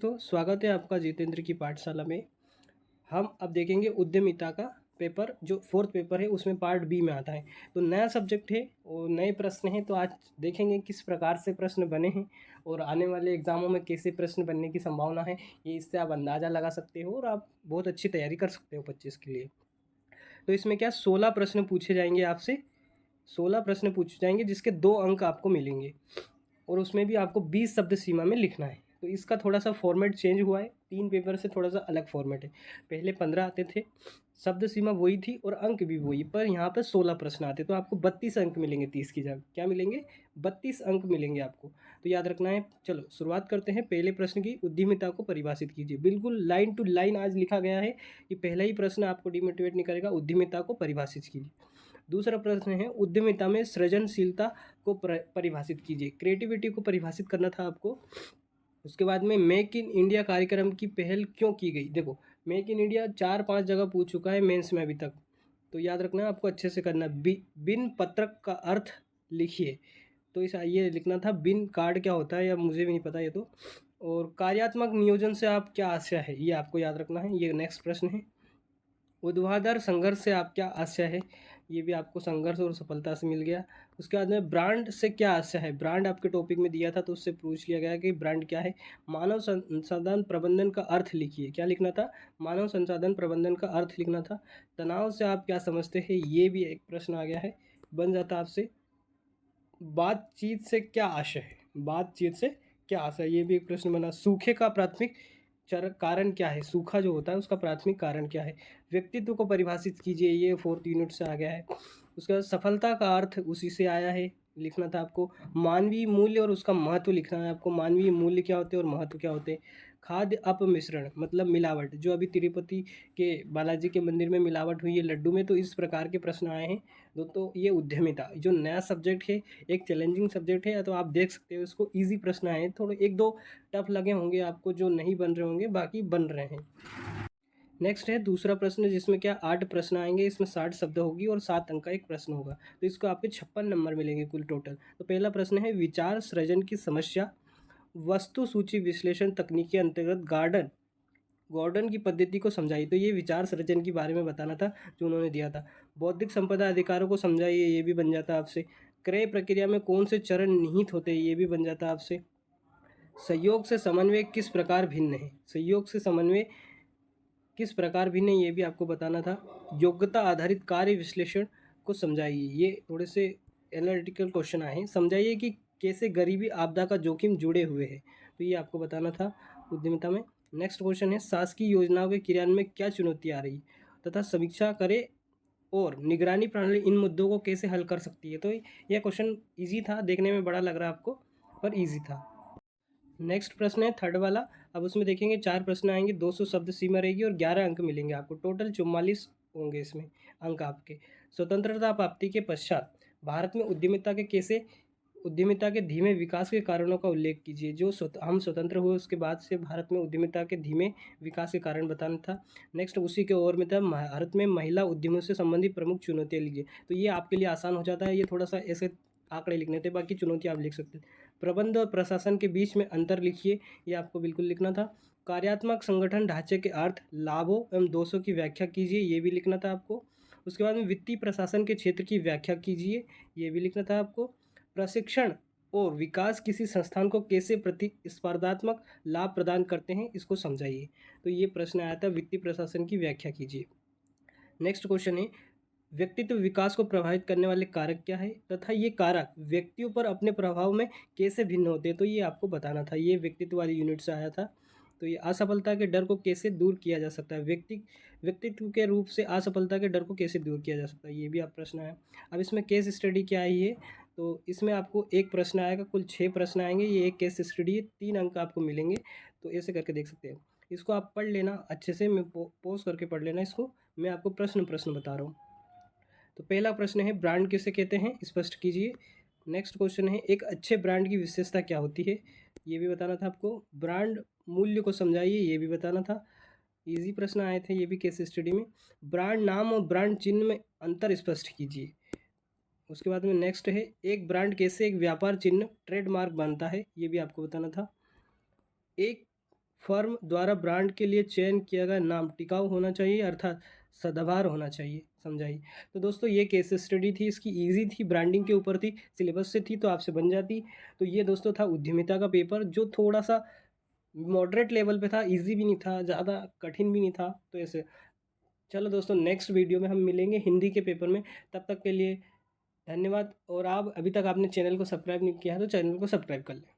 दोस्तों, स्वागत है आपका जितेंद्र की पाठशाला में। हम अब देखेंगे उद्यमिता का पेपर, जो फोर्थ पेपर है उसमें पार्ट बी में आता है। तो नया सब्जेक्ट है और नए प्रश्न हैं, तो आज देखेंगे किस प्रकार से प्रश्न बने हैं और आने वाले एग्जामों में कैसे प्रश्न बनने की संभावना है। ये इससे आप अंदाज़ा लगा सकते हो और आप बहुत अच्छी तैयारी कर सकते हो 25 के लिए। तो इसमें क्या 16 प्रश्न पूछे जाएंगे आपसे, 16 प्रश्न पूछे जाएंगे जिसके 2 अंक आपको मिलेंगे और उसमें भी आपको 20 शब्द सीमा में लिखना है। तो इसका थोड़ा सा फॉर्मेट चेंज हुआ है, 3 पेपर से थोड़ा सा अलग फॉर्मेट है। पहले 15 आते थे, शब्द सीमा वही थी और अंक भी वही, पर यहाँ पर 16 प्रश्न आते, तो आपको 32 अंक मिलेंगे। 30 की जगह क्या मिलेंगे? 32 अंक मिलेंगे आपको। तो याद रखना है। चलो शुरुआत करते हैं पहले प्रश्न की। उद्यमिता को परिभाषित कीजिए। बिल्कुल लाइन टू लाइन आज लिखा गया है कि पहला ही प्रश्न आपको डिमोटिवेट नहीं करेगा। उद्यमिता को परिभाषित कीजिए। दूसरा प्रश्न है उद्यमिता में सृजनशीलता को परिभाषित कीजिए। क्रिएटिविटी को परिभाषित करना था आपको। उसके बाद में मेक इन इंडिया कार्यक्रम की पहल क्यों की गई? देखो, मेक इन इंडिया 4-5 जगह पूछ चुका है मेंस में अभी तक, तो याद रखना आपको अच्छे से करना। बिन पत्रक का अर्थ लिखिए। तो इस ये लिखना था बिन कार्ड क्या होता है, या मुझे भी नहीं पता ये तो। और कार्यात्मक नियोजन से आप क्या आशय है, ये आपको याद रखना है। ये नेक्स्ट प्रश्न है। ऊर्ध्वाधर संघर्ष से आप क्या आशय है? ये भी आपको संघर्ष और सफलता से मिल गया। उसके बाद में ब्रांड से क्या आशय है? ब्रांड आपके टॉपिक में दिया था तो उससे पूछ लिया गया कि ब्रांड क्या है। मानव संसाधन प्रबंधन का अर्थ लिखिए। क्या लिखना था? मानव संसाधन प्रबंधन का अर्थ लिखना था। तनाव से आप क्या समझते हैं? ये भी एक प्रश्न आ गया है, बन जाता आपसे। बातचीत से क्या आशय है? बातचीत से क्या आशय है? ये भी एक प्रश्न बना। सूखे का प्राथमिक कारण क्या है? सूखा जो होता है उसका प्राथमिक कारण क्या है? व्यक्तित्व को परिभाषित कीजिए। ये 4th यूनिट से आ गया है। उसके बाद सफलता का अर्थ उसी से आया है, लिखना था आपको। मानवीय मूल्य और उसका महत्व लिखना है आपको। मानवीय मूल्य क्या होते हैं और महत्व क्या होते हैं। खाद्य अपमिश्रण मतलब मिलावट, जो अभी तिरुपति के बालाजी के मंदिर में मिलावट हुई है लड्डू में, तो इस प्रकार के प्रश्न आए हैं। दोस्तों ये उद्यमिता जो नया सब्जेक्ट है, एक चैलेंजिंग सब्जेक्ट है, तो आप देख सकते हो इसको ईजी प्रश्न आए हैं। थोड़े 1-2 टफ लगे होंगे आपको, जो नहीं बन रहे होंगे, बाकी बन रहे हैं। नेक्स्ट है दूसरा प्रश्न, जिसमें क्या 8 प्रश्न आएंगे। इसमें 60 शब्द होगी और 7 अंक का एक प्रश्न होगा। तो इसको आपके 56 नंबर मिलेंगे कुल टोटल। तो पहला प्रश्न है विचार सृजन की समस्या वस्तु सूची विश्लेषण तकनीक के अंतर्गत गॉर्डन की पद्धति को समझाइए। तो ये विचार सृजन के बारे में बताना था जो उन्होंने दिया था। बौद्धिक संपदा अधिकारों को समझाइए, ये भी बन जाता आपसे। क्रय प्रक्रिया में कौन से चरण निहित होते हैं? ये भी बन जाता आपसे। सहयोग से समन्वय किस प्रकार भिन्न है? सहयोग से समन्वय किस प्रकार भिन्न है, ये भी आपको बताना था। योग्यता आधारित कार्य विश्लेषण को समझाइए। ये थोड़े से एनालिटिकल क्वेश्चन आए हैं। समझाइए कि कैसे गरीबी आपदा का जोखिम जुड़े हुए हैं। तो ये आपको बताना था उद्यमिता में। नेक्स्ट क्वेश्चन है शासकीय योजनाओं के क्रियान्वयन में क्या चुनौती आ रही तथा समीक्षा करे और निगरानी प्रणाली इन मुद्दों को कैसे हल कर सकती है। तो यह क्वेश्चन इजी था, देखने में बड़ा लग रहा है आपको, पर इजी था। नेक्स्ट प्रश्न है थर्ड वाला। अब उसमें देखेंगे 4 प्रश्न आएंगे, 200 शब्द सीमा रहेगी और 11 अंक मिलेंगे आपको। टोटल 44 होंगे इसमें अंक आपके। स्वतंत्रता प्राप्ति के पश्चात भारत में उद्यमिता के धीमे विकास के कारणों का उल्लेख कीजिए। जो हम स्वतंत्र हुए उसके बाद से भारत में उद्यमिता के धीमे विकास के कारण बताना था। नेक्स्ट उसी के और में था भारत में महिला उद्यमियों से संबंधित प्रमुख चुनौतियाँ लीजिए। तो ये आपके लिए आसान हो जाता है। ये थोड़ा सा ऐसे आंकड़े लिखने थे, बाकी चुनौती आप लिख सकते हैं। प्रबंध और प्रशासन के बीच में अंतर लिखिए, ये आपको बिल्कुल लिखना था। कार्यात्मक संगठन ढांचे के अर्थ लाभों एवं दोषों की व्याख्या कीजिए, ये भी लिखना था आपको। उसके बाद में वित्तीय प्रशासन के क्षेत्र की व्याख्या कीजिए, ये भी लिखना था आपको। प्रशिक्षण और विकास किसी संस्थान को कैसे प्रतिस्पर्धात्मक लाभ प्रदान करते हैं, इसको समझाइए। तो ये प्रश्न आया था, वित्तीय प्रशासन की व्याख्या कीजिए। नेक्स्ट क्वेश्चन है व्यक्तित्व विकास को प्रभावित करने वाले कारक क्या है तथा ये कारक व्यक्तियों पर अपने प्रभाव में कैसे भिन्न होते हैं। तो ये आपको बताना था। ये व्यक्तित्व वाली यूनिट से आया था। तो ये असफलता के डर को कैसे दूर किया जा सकता है, व्यक्तित्व के रूप से असफलता के डर को कैसे दूर किया जा सकता है, ये भी आप प्रश्न है। अब इसमें केस स्टडी क्या आई है? तो इसमें आपको एक प्रश्न आएगा, कुल 6 प्रश्न आएंगे। ये एक केस स्टडी है, 3 अंक आपको मिलेंगे। तो ऐसे करके देख सकते हैं। इसको आप पढ़ लेना अच्छे से, मैं पॉज करके पढ़ लेना इसको। मैं आपको प्रश्न बता रहा हूँ। तो पहला प्रश्न है ब्रांड किसे कहते हैं, स्पष्ट कीजिए। नेक्स्ट क्वेश्चन है एक अच्छे ब्रांड की विशेषता क्या होती है, ये भी बताना था आपको। ब्रांड मूल्य को समझाइए, ये भी बताना था। इजी प्रश्न आए थे ये भी केस स्टडी में। ब्रांड नाम और ब्रांड चिन्ह में अंतर स्पष्ट कीजिए। उसके बाद में नेक्स्ट है एक ब्रांड कैसे एक व्यापार चिन्ह ट्रेडमार्क बनता है, ये भी आपको बताना था। एक फर्म द्वारा ब्रांड के लिए चयन किया गया नाम टिकाऊ होना चाहिए अर्थात सदाबहार होना चाहिए। समझाइए। तो दोस्तों ये केस स्टडी थी, इसकी इजी थी, ब्रांडिंग के ऊपर थी, सिलेबस से थी तो आपसे बन जाती। तो ये दोस्तों था उद्यमिता का पेपर, जो थोड़ा सा मॉडरेट लेवल पे था, इजी भी नहीं था, ज़्यादा कठिन भी नहीं था। तो ऐसे चलो दोस्तों, नेक्स्ट वीडियो में हम मिलेंगे हिंदी के पेपर में। तब तक के लिए धन्यवाद। और आप अभी तक आपने चैनल को सब्सक्राइब नहीं किया है तो चैनल को सब्सक्राइब कर लें।